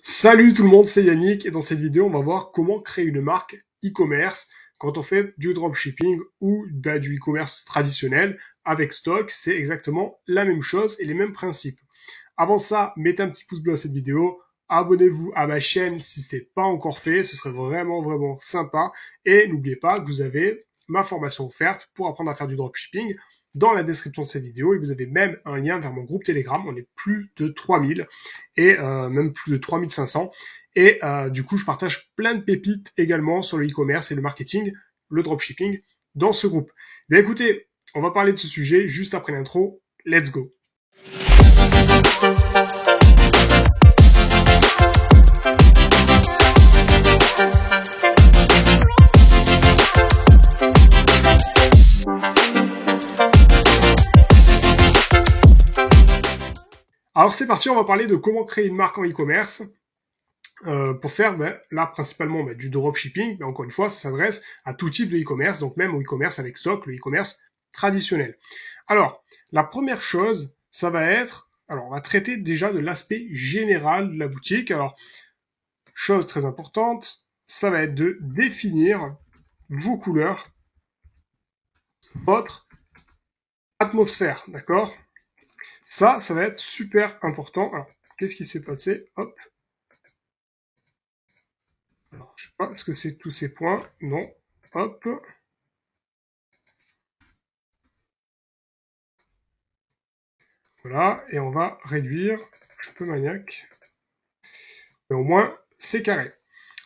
Salut tout le monde, c'est Yannick et dans cette vidéo on va voir comment créer une marque e-commerce quand on fait du dropshipping ou du e-commerce traditionnel avec stock. C'est exactement la même chose et les mêmes principes. Avant ça, mettez un petit pouce bleu à cette vidéo, abonnez-vous à ma chaîne si ce n'est pas encore fait, ce serait vraiment sympa et n'oubliez pas que vous avez ma formation offerte pour apprendre à faire du dropshipping dans la description de cette vidéo et vous avez même un lien vers mon groupe Telegram. On est plus de 3000 et même plus de 3500 et du coup je partage plein de pépites également sur le e-commerce et le marketing, le dropshipping dans ce groupe. Bien écoutez, on va parler de ce sujet juste après l'intro. Let's go. Alors c'est parti, on va parler de comment créer une marque en e-commerce pour faire là principalement du dropshipping, mais encore une fois ça s'adresse à tout type de e-commerce, donc même au e-commerce avec stock, le e-commerce traditionnel. Alors la première chose, ça va être, alors on va traiter déjà de l'aspect général de la boutique. Alors chose très importante, ça va être de définir vos couleurs, votre atmosphère, d'accord? Ça va être super important. Alors, qu'est-ce qui s'est passé? Hop. Alors, je sais pas, est-ce que c'est tous ces points? Non. Hop. Voilà, et on va réduire. Je suis un peu maniaque. Mais au moins, c'est carré.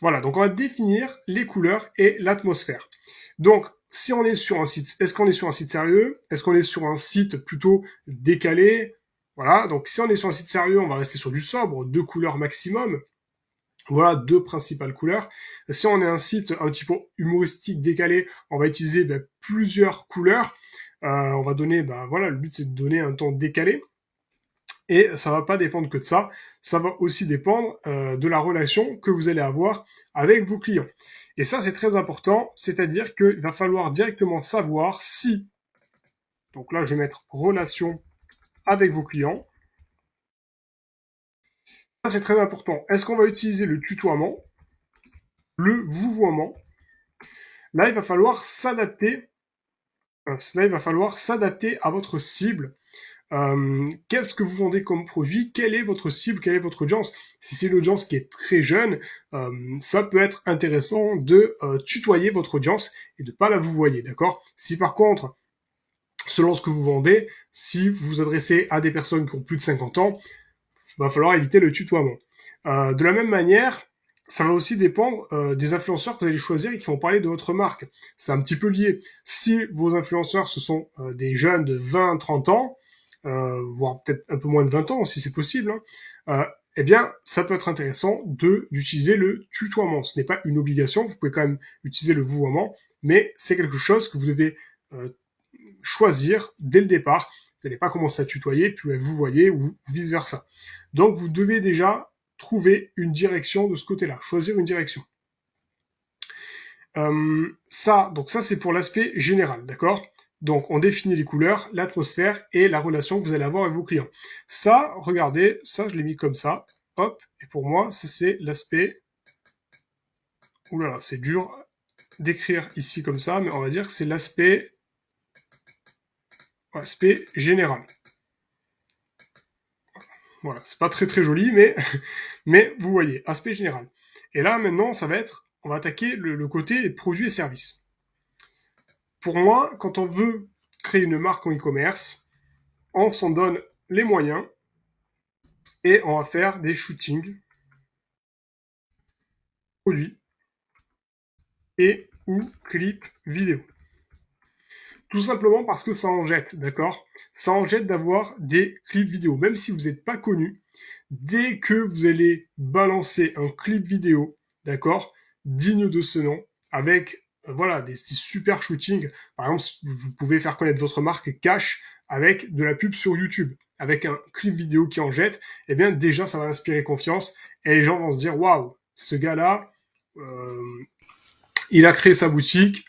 Voilà, donc on va définir les couleurs et l'atmosphère. Donc, si on est sur un site, est-ce qu'on est sur un site sérieux? Est-ce qu'on est sur un site plutôt décalé? Voilà, donc si on est sur un site sérieux, on va rester sur du sobre, 2 couleurs maximum. Voilà, 2 principales couleurs. Si on est un site un petit peu humoristique, décalé, on va utiliser plusieurs couleurs. On va donner, voilà, le but c'est de donner un ton décalé. Et ça va pas dépendre que de ça. Ça va aussi dépendre de la relation que vous allez avoir avec vos clients. Et ça, c'est très important. C'est-à-dire qu'il va falloir directement savoir si, donc là, je vais mettre relation avec vos clients. Ça, c'est très important. Est-ce qu'on va utiliser le tutoiement, le vouvoiement? Là, il va falloir s'adapter. Là, il va falloir s'adapter à votre cible. Qu'est-ce que vous vendez comme produit? Quelle est votre cible? Quelle est votre audience? Si c'est l'audience qui est très jeune, ça peut être intéressant de tutoyer votre audience et de pas la vouvoyer, d'accord? Si par contre, selon ce que vous vendez, si vous vous adressez à des personnes qui ont plus de 50 ans, il va falloir éviter le tutoiement. De la même manière, ça va aussi dépendre des influenceurs que vous allez choisir et qui vont parler de votre marque. C'est un petit peu lié. Si vos influenceurs, ce sont des jeunes de 20-30 ans, voire peut-être un peu moins de 20 ans, si c'est possible, eh bien, ça peut être intéressant d'utiliser le tutoiement. Ce n'est pas une obligation, vous pouvez quand même utiliser le vouvoiement, mais c'est quelque chose que vous devez choisir dès le départ. Vous n'allez pas commencer à tutoyer, puis vous voyez, ou vice-versa. Donc, vous devez déjà trouver une direction de ce côté-là, choisir une direction. Donc ça c'est pour l'aspect général, d'accord? Donc on définit les couleurs, l'atmosphère et la relation que vous allez avoir avec vos clients. Ça, regardez, ça je l'ai mis comme ça, hop, et pour moi, ça c'est l'aspect... Oulala, c'est dur d'écrire ici comme ça, mais on va dire que c'est l'aspect général. Voilà, c'est pas très joli, mais vous voyez, aspect général. Et là maintenant, ça va être, on va attaquer le côté produits et services. Pour moi, quand on veut créer une marque en e-commerce, on s'en donne les moyens et on va faire des shootings produits et ou clips vidéo. Tout simplement parce que ça en jette, d'accord? Ça en jette d'avoir des clips vidéo. Même si vous n'êtes pas connu, dès que vous allez balancer un clip vidéo, d'accord, digne de ce nom, avec voilà des super shootings. Par exemple, vous pouvez faire connaître votre marque cash avec de la pub sur YouTube, avec un clip vidéo qui en jette. Eh bien déjà ça va inspirer confiance et les gens vont se dire waouh, ce gars-là, il a créé sa boutique.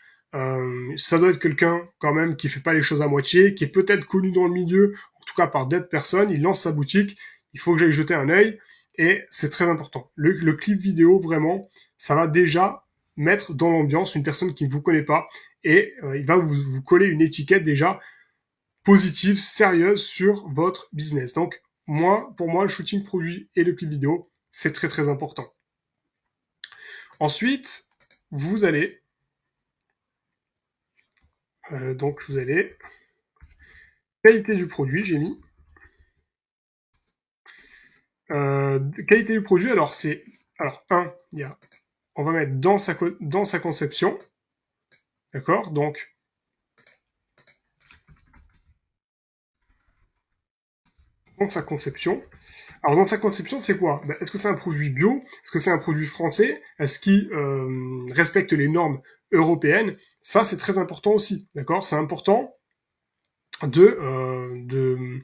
Ça doit être quelqu'un quand même qui fait pas les choses à moitié, qui est peut-être connu dans le milieu, en tout cas par d'autres personnes. Il lance sa boutique. Il faut que j'aille jeter un œil. et c'est très important. Le clip vidéo, vraiment, ça va déjà mettre dans l'ambiance une personne qui ne vous connaît pas, et il va vous coller une étiquette déjà positive, sérieuse sur votre business. Donc, pour moi, le shooting produit et le clip vidéo, c'est très très important. Ensuite, vous allez qualité du produit, j'ai mis qualité du produit. Alors on va mettre dans sa conception, d'accord. Donc dans sa conception. Alors dans sa conception, c'est quoi? Est-ce que c'est un produit bio? Est-ce que c'est un produit français? Est-ce qu'il respecte les normes européennes? Ça, c'est très important aussi, d'accord. C'est important de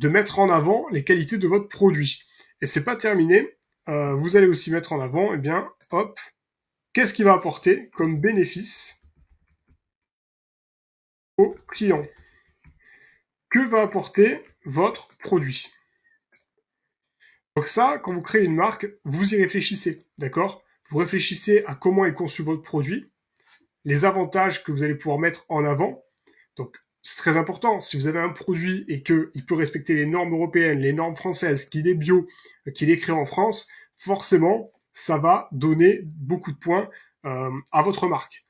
mettre en avant les qualités de votre produit. Et c'est pas terminé. Vous allez aussi mettre en avant, eh bien, hop, qu'est-ce qu'il va apporter comme bénéfice au client? Que va apporter votre produit? Donc ça, quand vous créez une marque, vous y réfléchissez, d'accord? Vous réfléchissez à comment est conçu votre produit, les avantages que vous allez pouvoir mettre en avant. Donc c'est très important. Si vous avez un produit et qu'il peut respecter les normes européennes, les normes françaises, qu'il est bio, qu'il est créé en France, forcément, ça va donner beaucoup de points à votre marque.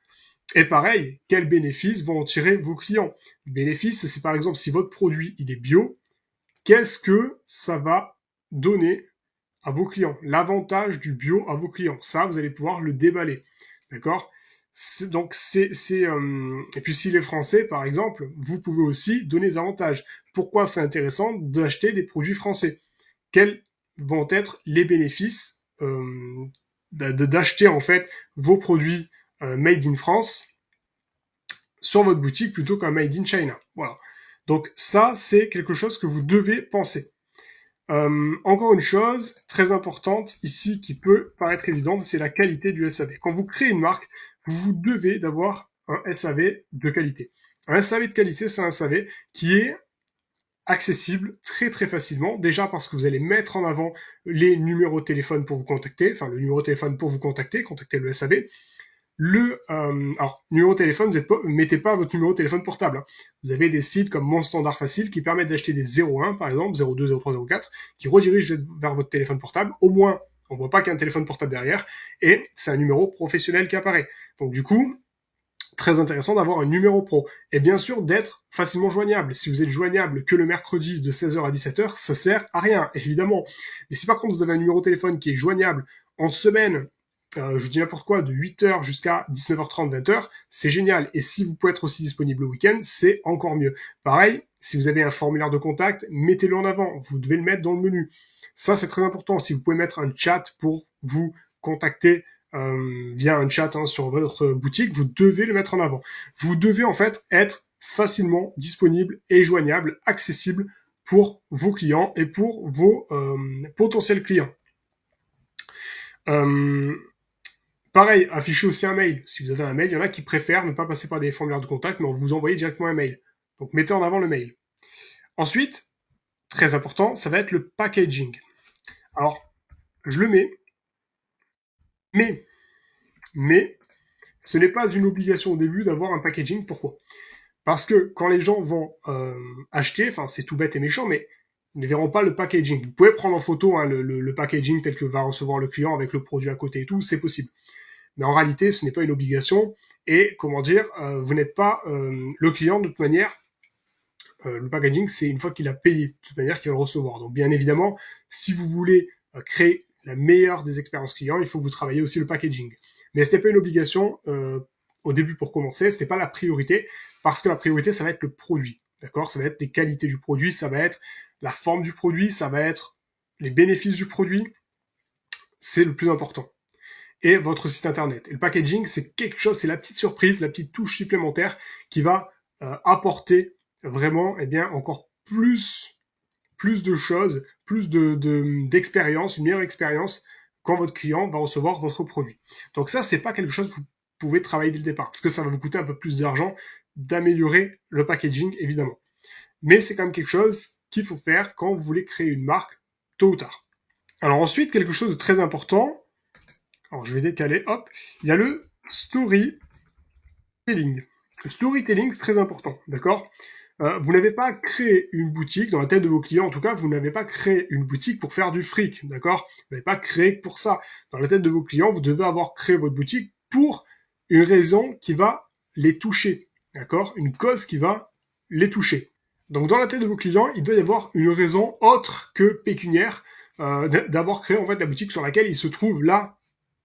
Et pareil, quels bénéfices vont en tirer vos clients? Le bénéfice, c'est par exemple si votre produit il est bio, qu'est-ce que ça va donner à vos clients? L'avantage du bio à vos clients. Ça, vous allez pouvoir le déballer. D'accord? Et puis s'il est français, par exemple, vous pouvez aussi donner des avantages. Pourquoi c'est intéressant d'acheter des produits français? Quels vont être les bénéfices d'acheter en fait vos produits made in France sur votre boutique plutôt qu'un made in China? Voilà. Donc ça, c'est quelque chose que vous devez penser. Encore une chose très importante ici qui peut paraître évidente, c'est la qualité du SAV. Quand vous créez une marque, vous devez d'avoir un SAV de qualité. Un SAV de qualité, c'est un SAV qui est accessible très très facilement, déjà parce que vous allez mettre en avant les numéros de téléphone pour vous contacter, enfin le numéro de téléphone pour vous contacter le SAV. Alors, numéro de téléphone, mettez pas votre numéro de téléphone portable. Hein. Vous avez des sites comme Mon Standard Facile qui permettent d'acheter des 01, par exemple, 02, 03, 04, qui redirigent vers votre téléphone portable. Au moins, on voit pas qu'il y a un téléphone portable derrière, et c'est un numéro professionnel qui apparaît. Donc du coup, très intéressant d'avoir un numéro pro. Et bien sûr, d'être facilement joignable. Si vous êtes joignable que le mercredi de 16h à 17h, ça sert à rien, évidemment. Mais si par contre vous avez un numéro de téléphone qui est joignable en semaine, je vous dis n'importe quoi, de 8h jusqu'à 19h30, 20h, c'est génial. Et si vous pouvez être aussi disponible le week-end, c'est encore mieux. Pareil, si vous avez un formulaire de contact, mettez-le en avant. Vous devez le mettre dans le menu. Ça, c'est très important. Si vous pouvez mettre un chat pour vous contacter via un chat sur votre boutique, vous devez le mettre en avant. Vous devez en fait être facilement disponible et joignable, accessible pour vos clients et pour vos potentiels clients. Pareil, affichez aussi un mail. Si vous avez un mail, il y en a qui préfèrent ne pas passer par des formulaires de contact, mais vous envoyez directement un mail. Donc mettez en avant le mail. Ensuite, très important, ça va être le packaging. Alors, je le mets, mais ce n'est pas une obligation au début d'avoir un packaging. Pourquoi? Parce que quand les gens vont acheter, enfin c'est tout bête et méchant, mais ils ne verront pas le packaging. Vous pouvez prendre en photo le packaging tel que va recevoir le client avec le produit à côté et tout, c'est possible. Mais en réalité, ce n'est pas une obligation. Et comment dire, vous n'êtes pas le client de toute manière. Le packaging, c'est une fois qu'il a payé, de toute manière, qu'il va le recevoir. Donc bien évidemment, si vous voulez créer la meilleure des expériences clients, il faut que vous travaillez aussi le packaging. Mais ce n'est pas une obligation au début pour commencer, ce n'est pas la priorité, parce que la priorité, ça va être le produit. D'accord? Ça va être les qualités du produit, ça va être la forme du produit, ça va être les bénéfices du produit. C'est le plus important. Et votre site internet. Et le packaging, c'est quelque chose, c'est la petite surprise, la petite touche supplémentaire qui va apporter vraiment, eh bien, encore plus de choses, plus d'expérience, une meilleure expérience quand votre client va recevoir votre produit. Donc ça, c'est pas quelque chose que vous pouvez travailler dès le départ, parce que ça va vous coûter un peu plus d'argent d'améliorer le packaging, évidemment. Mais c'est quand même quelque chose qu'il faut faire quand vous voulez créer une marque tôt ou tard. Alors ensuite, quelque chose de très important, alors je vais décaler, hop, il y a le storytelling. Le storytelling, c'est très important, d'accord? Vous n'avez pas créé une boutique, dans la tête de vos clients en tout cas, vous n'avez pas créé une boutique pour faire du fric, d'accord? Vous n'avez pas créé pour ça. Dans la tête de vos clients, vous devez avoir créé votre boutique pour une raison qui va les toucher, d'accord? Une cause qui va les toucher. Donc dans la tête de vos clients, il doit y avoir une raison autre que pécuniaire d'avoir créé en fait la boutique sur laquelle ils se trouvent là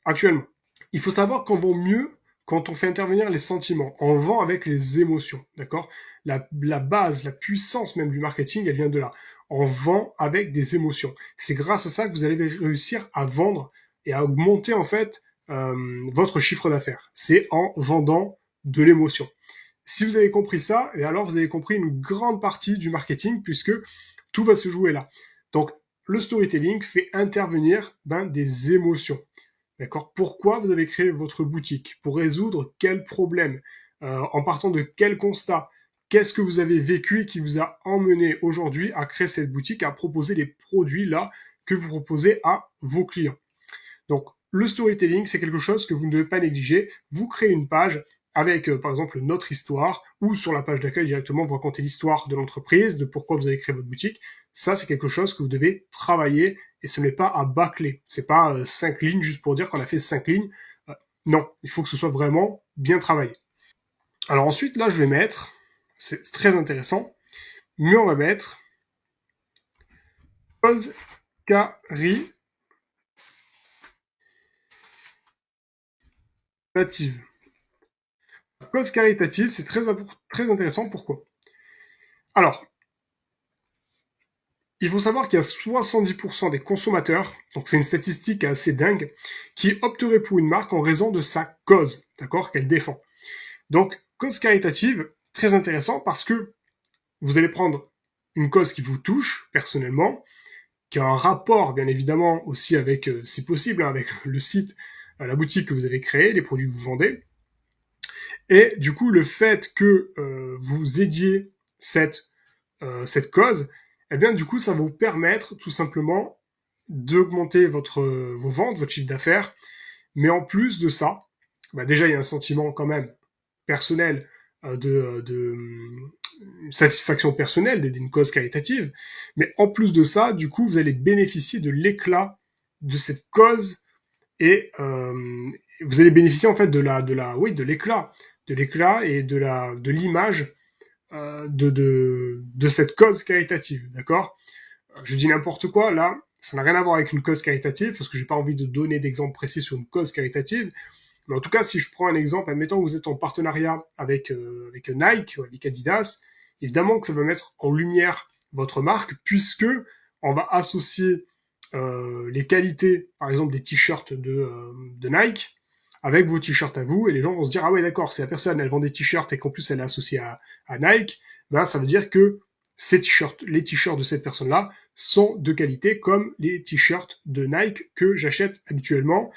actuellement. Il faut savoir qu'on vend mieux quand on fait intervenir les sentiments. On vend avec les émotions, d'accord? La base, la puissance même du marketing, elle vient de là. On vend avec des émotions. C'est grâce à ça que vous allez réussir à vendre et à augmenter en fait votre chiffre d'affaires. C'est en vendant de l'émotion. Si vous avez compris ça, et alors vous avez compris une grande partie du marketing puisque tout va se jouer là. Donc le storytelling fait intervenir des émotions. D'accord? Pourquoi vous avez créé votre boutique? Pour résoudre quel problème? En partant de quel constat? Qu'est-ce que vous avez vécu et qui vous a emmené aujourd'hui à créer cette boutique, à proposer les produits là que vous proposez à vos clients? Donc, le storytelling, c'est quelque chose que vous ne devez pas négliger. Vous créez une page avec, par exemple, notre histoire, ou sur la page d'accueil directement, vous racontez l'histoire de l'entreprise, de pourquoi vous avez créé votre boutique. Ça, c'est quelque chose que vous devez travailler, et ce n'est pas à bâcler. C'est pas 5 lignes juste pour dire qu'on a fait 5 lignes. Non, il faut que ce soit vraiment bien travaillé. Alors ensuite, là, je vais mettre, c'est très intéressant, mais on va mettre cause caritative. Cause caritative, c'est très intéressant. Pourquoi? Alors, il faut savoir qu'il y a 70% des consommateurs, donc c'est une statistique assez dingue, qui opteraient pour une marque en raison de sa cause, d'accord, qu'elle défend. Donc, cause caritative, très intéressant parce que vous allez prendre une cause qui vous touche personnellement, qui a un rapport, bien évidemment, aussi avec, si possible, hein, avec le site, la boutique que vous avez créée, les produits que vous vendez. Et du coup, le fait que vous aidiez cette cause, eh bien, du coup, ça va vous permettre tout simplement d'augmenter vos ventes, votre chiffre d'affaires. Mais en plus de ça, bah déjà, il y a un sentiment quand même personnel de satisfaction personnelle d'une cause caritative. Mais en plus de ça, du coup, vous allez bénéficier de l'éclat de cette cause et vous allez bénéficier en fait de l'éclat et de l'image de cette cause caritative, d'accord? Je dis n'importe quoi, là, ça n'a rien à voir avec une cause caritative, parce que j'ai pas envie de donner d'exemple précis sur une cause caritative, mais en tout cas, si je prends un exemple, admettons que vous êtes en partenariat avec Nike ou avec Adidas, évidemment que ça va mettre en lumière votre marque, puisque on va associer les qualités, par exemple, des t-shirts de Nike, avec vos t-shirts à vous, et les gens vont se dire, ah ouais, d'accord, si la personne, elle vend des t-shirts et qu'en plus elle est associée à Nike, ben, ça veut dire que ces t-shirts, les t-shirts de cette personne-là, sont de qualité comme les t-shirts de Nike que j'achète habituellement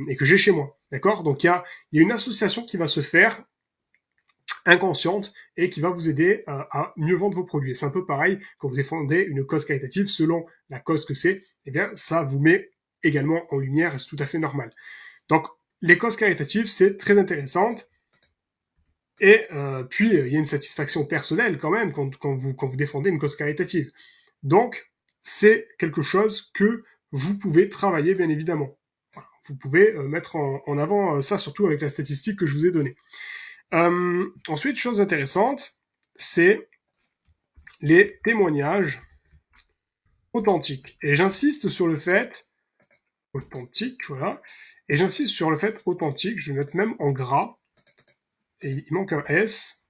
et que j'ai chez moi. D'accord? Donc il y a une association qui va se faire inconsciente et qui va vous aider à mieux vendre vos produits. Et c'est un peu pareil quand vous défendez une cause caritative, selon la cause que c'est, eh bien ça vous met également en lumière et c'est tout à fait normal. Donc les causes caritatives, c'est très intéressant. Et puis, il y a une satisfaction personnelle quand même quand vous défendez une cause caritative. Donc, c'est quelque chose que vous pouvez travailler, bien évidemment. Voilà. Vous pouvez mettre en avant ça, surtout avec la statistique que je vous ai donnée. Ensuite, chose intéressante, c'est les témoignages authentiques. Et j'insiste sur le fait, authentique, voilà, et j'insiste sur le fait authentique, je vais mettre même en gras, et il manque un S.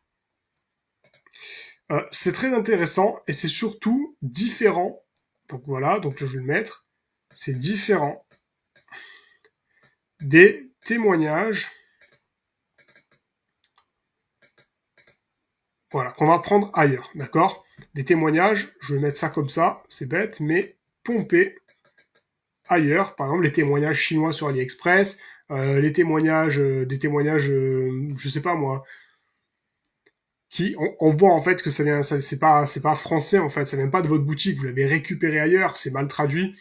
C'est très intéressant et c'est surtout différent. Donc voilà, donc là je vais le mettre. C'est différent des témoignages. Voilà, qu'on va prendre ailleurs, d'accord? Des témoignages, je vais mettre ça comme ça, c'est bête, mais pompés ailleurs. Par exemple, les témoignages chinois sur AliExpress, les témoignages, des témoignages, je sais pas moi, on voit en fait que c'est pas français en fait, ça vient pas de votre boutique, vous l'avez récupéré ailleurs, c'est mal traduit.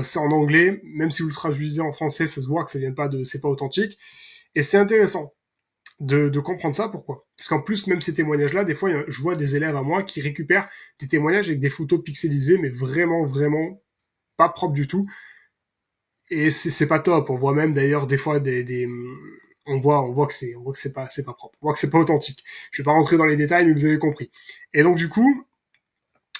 c'est en anglais, même si vous le traduisez en français, ça se voit que ça vient pas de, c'est pas authentique. Et c'est intéressant de comprendre ça. Pourquoi? Parce qu'en plus, même ces témoignages-là, des fois, je vois des élèves à moi qui récupèrent des témoignages avec des photos pixelisées, mais vraiment, vraiment pas propres du tout. Et c'est pas top. On voit même d'ailleurs des fois on voit que c'est pas propre. On voit que c'est pas authentique. Je vais pas rentrer dans les détails, mais vous avez compris. Et donc, du coup,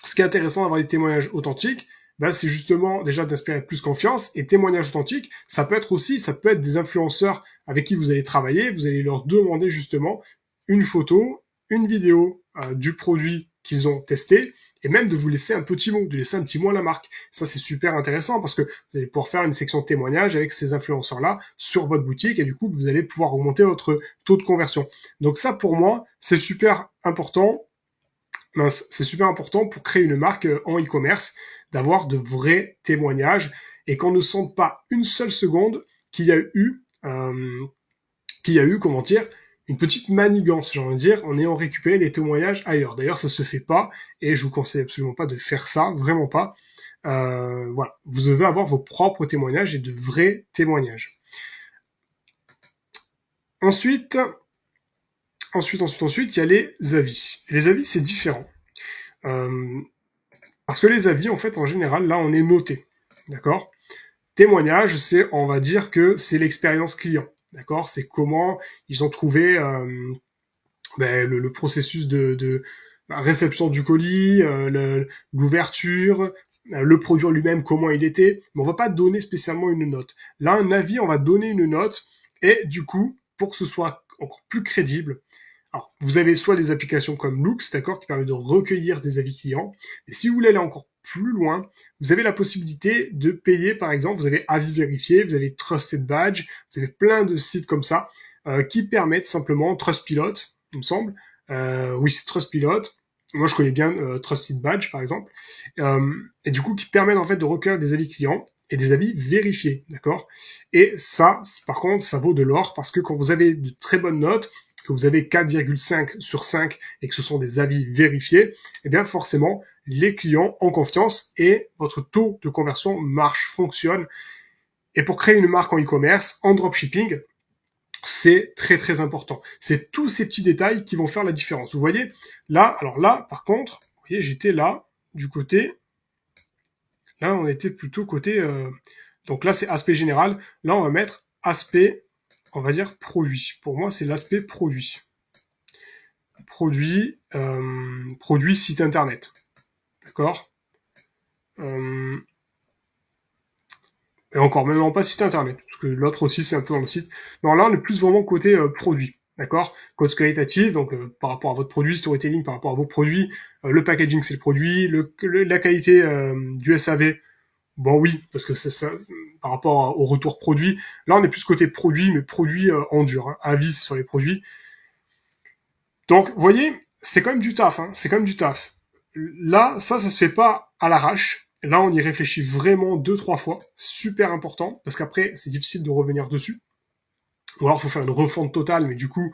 ce qui est intéressant d'avoir des témoignages authentiques, ben, c'est justement déjà d'inspirer plus confiance. Et témoignages authentiques, ça peut être aussi, ça peut être des influenceurs avec qui vous allez travailler. Vous allez leur demander justement une photo, une vidéo du produit qu'ils ont testé, et même de vous laisser un petit mot, de laisser un petit mot à la marque. Ça, c'est super intéressant parce que vous allez pouvoir faire une section témoignages avec ces influenceurs-là sur votre boutique, et du coup, vous allez pouvoir augmenter votre taux de conversion. Donc ça, pour moi, c'est super important. C'est super important pour créer une marque en e-commerce, d'avoir de vrais témoignages et qu'on ne sente pas une seule seconde qu'il y a eu, comment dire, une petite manigance, j'ai envie de dire, en ayant récupéré les témoignages ailleurs. D'ailleurs, ça se fait pas et je vous conseille absolument pas de faire ça, vraiment pas. Voilà, vous devez avoir vos propres témoignages et de vrais témoignages. Ensuite, il y a les avis. Les avis, c'est différent. Parce que les avis, en fait, en général, là, on est noté. D'accord? Témoignage, c'est, on va dire que c'est l'expérience client. D'accord? C'est comment ils ont trouvé le processus de réception du colis, l'ouverture, le produit lui-même, comment il était. Mais on va pas donner spécialement une note. Là, un avis, on va donner une note. Et du coup, pour que ce soit encore plus crédible, alors, vous avez soit des applications comme Loox, d'accord, qui permet de recueillir des avis clients. Et si vous voulez aller encore plus loin, vous avez la possibilité de payer, par exemple, vous avez Avis Vérifié, vous avez Trusted Badge, vous avez plein de sites comme ça qui permettent simplement Trustpilot, il me semble. Oui, c'est Trustpilot. Moi, je connais bien Trusted Badge, par exemple. Et du coup, qui permettent en fait de recueillir des avis clients et des avis vérifiés, d'accord. Et ça, par contre, ça vaut de l'or parce que quand vous avez de très bonnes notes, que vous avez 4,5 sur 5 et que ce sont des avis vérifiés, eh bien forcément, les clients ont confiance et votre taux de conversion marche, fonctionne. Et pour créer une marque en e-commerce, en dropshipping, c'est très très important. C'est tous ces petits détails qui vont faire la différence. Vous voyez, là, alors là, par contre, vous voyez, j'étais là, du côté, là on était plutôt côté, donc là c'est aspect général, là on va mettre aspect, on va dire produit. Pour moi c'est l'aspect produit. Produit site internet. D'accord Et encore, même pas site internet, parce que l'autre aussi c'est un peu dans le site. Non, là on est plus vraiment côté produit. D'accord? Code qualitatif, donc par rapport à votre produit, storytelling par rapport à vos produits, le packaging c'est le produit, la qualité du SAV, bon oui, parce que c'est ça, par rapport au retour produit. Là on est plus côté produit, mais produit en dur, hein, avis sur les produits. Donc, vous voyez, c'est quand même du taf, hein, c'est quand même du taf. Là, ça se fait pas à l'arrache. Là, on y réfléchit vraiment 2-3 fois. Super important, parce qu'après, c'est difficile de revenir dessus. Ou alors, il faut faire une refonte totale, mais du coup,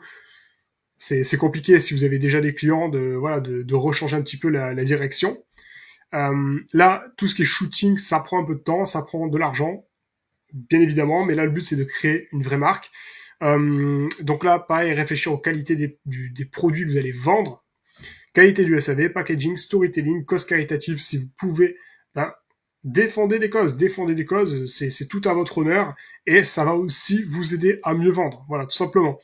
c'est compliqué si vous avez déjà des clients de rechanger un petit peu la direction. Là, tout ce qui est shooting, ça prend un peu de temps, ça prend de l'argent, bien évidemment, mais là, le but, c'est de créer une vraie marque. Donc là, pareil, réfléchir aux qualités des produits que vous allez vendre. Qualité du SAV, packaging, storytelling, cause caritative, si vous pouvez, ben, défendez des causes, c'est tout à votre honneur, et ça va aussi vous aider à mieux vendre. Voilà, tout simplement.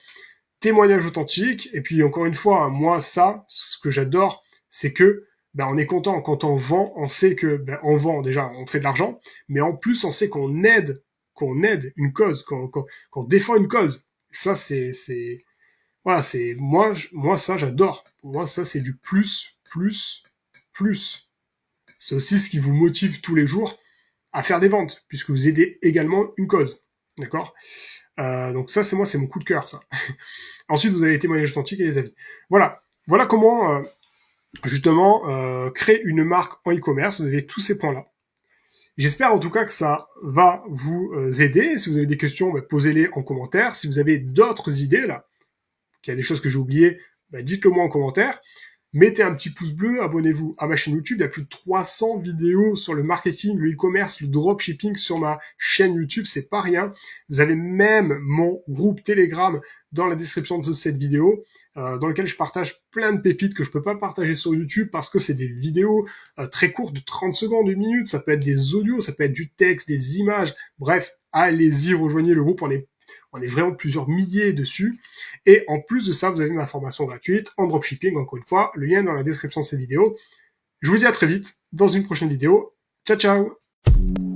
Témoignage authentique, et puis encore une fois, moi, ça, ce que j'adore, c'est que, ben, on est content quand on vend, on sait que, ben, on vend, déjà, on fait de l'argent, mais en plus, on sait qu'on aide une cause, qu'on défend une cause. Ça, voilà, c'est moi ça j'adore. Pour moi ça c'est du plus plus plus. C'est aussi ce qui vous motive tous les jours à faire des ventes puisque vous aidez également une cause. D'accord Donc ça c'est mon coup de cœur ça. Ensuite vous avez les témoignages authentiques et les avis. Voilà comment justement créer une marque en e-commerce. Vous avez tous ces points là. J'espère en tout cas que ça va vous aider. Si vous avez des questions, bah, posez-les en commentaire. Si vous avez d'autres idées là, qu'il y a des choses que j'ai oubliées, bah, dites-le moi en commentaire. Mettez un petit pouce bleu, abonnez-vous à ma chaîne YouTube. Il y a plus de 300 vidéos sur le marketing, le e-commerce, le dropshipping sur ma chaîne YouTube. C'est pas rien. Vous avez même mon groupe Telegram dans la description de cette vidéo, dans lequel je partage plein de pépites que je peux pas partager sur YouTube parce que c'est des vidéos très courtes de 30 secondes, 1 minute. Ça peut être des audios, ça peut être du texte, des images. Bref, allez-y, rejoignez le groupe. On est vraiment plusieurs milliers dessus. Et en plus de ça, vous avez ma formation gratuite en dropshipping. Encore une fois, le lien est dans la description de cette vidéo. Je vous dis à très vite dans une prochaine vidéo. Ciao, ciao!